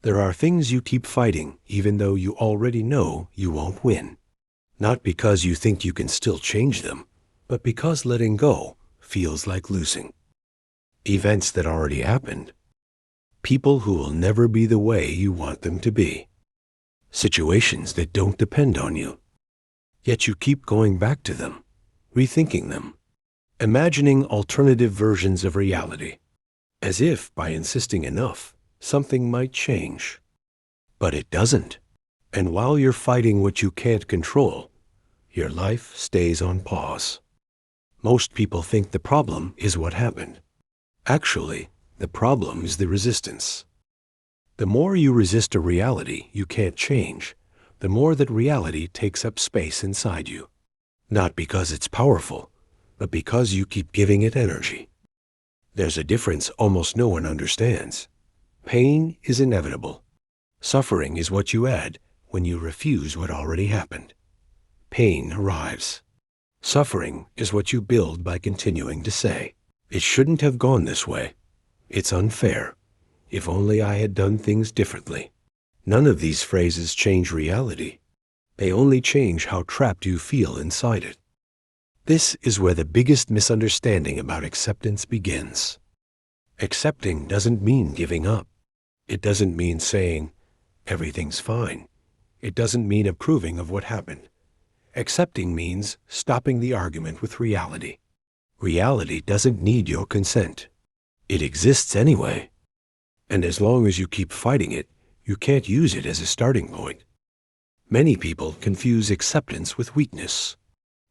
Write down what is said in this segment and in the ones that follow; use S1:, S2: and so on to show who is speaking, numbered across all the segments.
S1: There are things you keep fighting even though you already know you won't win. Not because you think you can still change them, but because letting go feels like losing. Events that already happened. People who will never be the way you want them to be. Situations that don't depend on you. Yet you keep going back to them, rethinking them, imagining alternative versions of reality, as if by insisting enough, something might change. But it doesn't. And while you're fighting what you can't control, your life stays on pause. Most people think the problem is what happened. Actually, the problem is the resistance. The more you resist a reality you can't change, the more that reality takes up space inside you. Not because it's powerful, but because you keep giving it energy. There's a difference almost no one understands. Pain is inevitable. Suffering is what you add when you refuse what already happened. Pain arrives. Suffering is what you build by continuing to say, "It shouldn't have gone this way. It's unfair. If only I had done things differently." None of these phrases change reality. They only change how trapped you feel inside it. This is where the biggest misunderstanding about acceptance begins. Accepting doesn't mean giving up. It doesn't mean saying, "Everything's fine." It doesn't mean approving of what happened. Accepting means stopping the argument with reality. Reality doesn't need your consent. It exists anyway. And as long as you keep fighting it, you can't use it as a starting point. Many people confuse acceptance with weakness.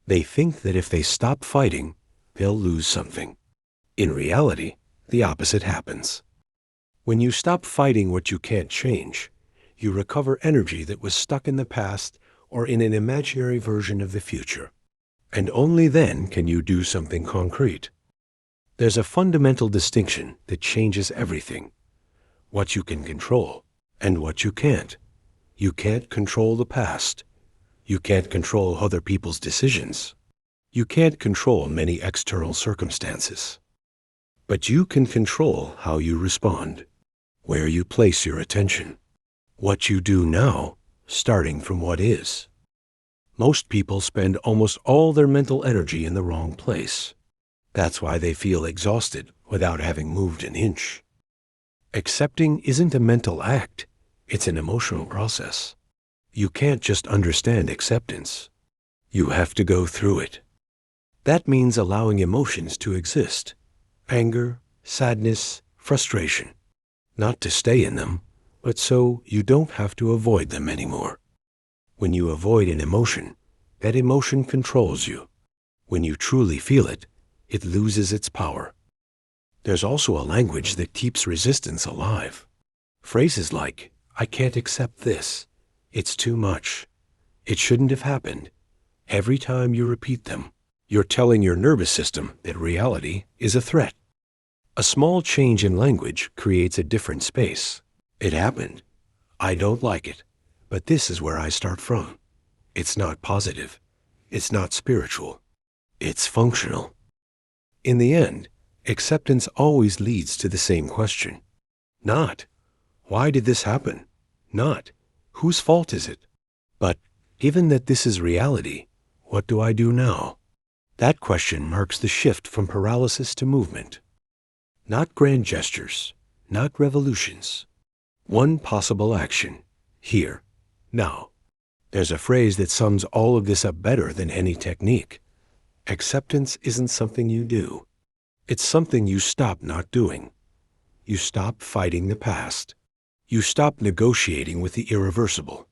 S1: They think that if they stop fighting, they'll lose something. In reality, the opposite happens. When you stop fighting what you can't change, you recover energy that was stuck in the past or in an imaginary version of the future. And only then can you do something concrete. There's a fundamental distinction that changes everything. What you can control and what you can't. You can't control the past. You can't control other people's decisions. You can't control many external circumstances. But you can control how you respond, where you place your attention, what you do now, starting from what is. Most people spend almost all their mental energy in the wrong place. That's why they feel exhausted without having moved an inch. Accepting isn't a mental act, it's an emotional process. You can't just understand acceptance. You have to go through it. That means allowing emotions to exist. Anger, sadness, frustration. Not to stay in them, but so you don't have to avoid them anymore. When you avoid an emotion, that emotion controls you. When you truly feel it, it loses its power. There's also a language that keeps resistance alive. Phrases like, "I can't accept this," "It's too much," "It shouldn't have happened." Every time you repeat them, you're telling your nervous system that reality is a threat. A small change in language creates a different space. It happened. I don't like it, but this is where I start from. It's not positive. It's not spiritual. It's functional. In the end, acceptance always leads to the same question. Not, "Why did this happen?" Not, "Whose fault is it?" But, given that this is reality, what do I do now? That question marks the shift from paralysis to movement. Not grand gestures, not revolutions. One possible action, here, now. There's a phrase that sums all of this up better than any technique. Acceptance isn't something you do. It's something you stop not doing. You stop fighting the past. You stop negotiating with the irreversible.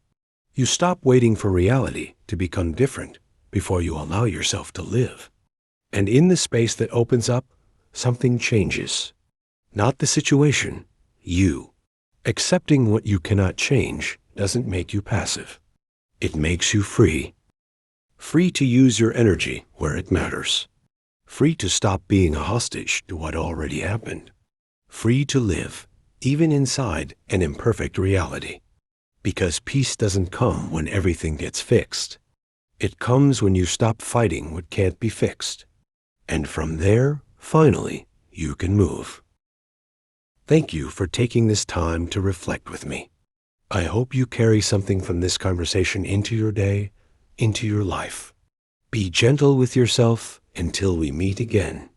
S1: You stop waiting for reality to become different before you allow yourself to live. And in the space that opens up, something changes. Not the situation, you. Accepting what you cannot change doesn't make you passive. It makes you free. Free to use your energy where it matters. Free to stop being a hostage to what already happened. Free to live, even inside an imperfect reality. Because peace doesn't come when everything gets fixed. It comes when you stop fighting what can't be fixed. And from there, finally, you can move. Thank you for taking this time to reflect with me. I hope you carry something from this conversation into your day, into your life. Be gentle with yourself until we meet again.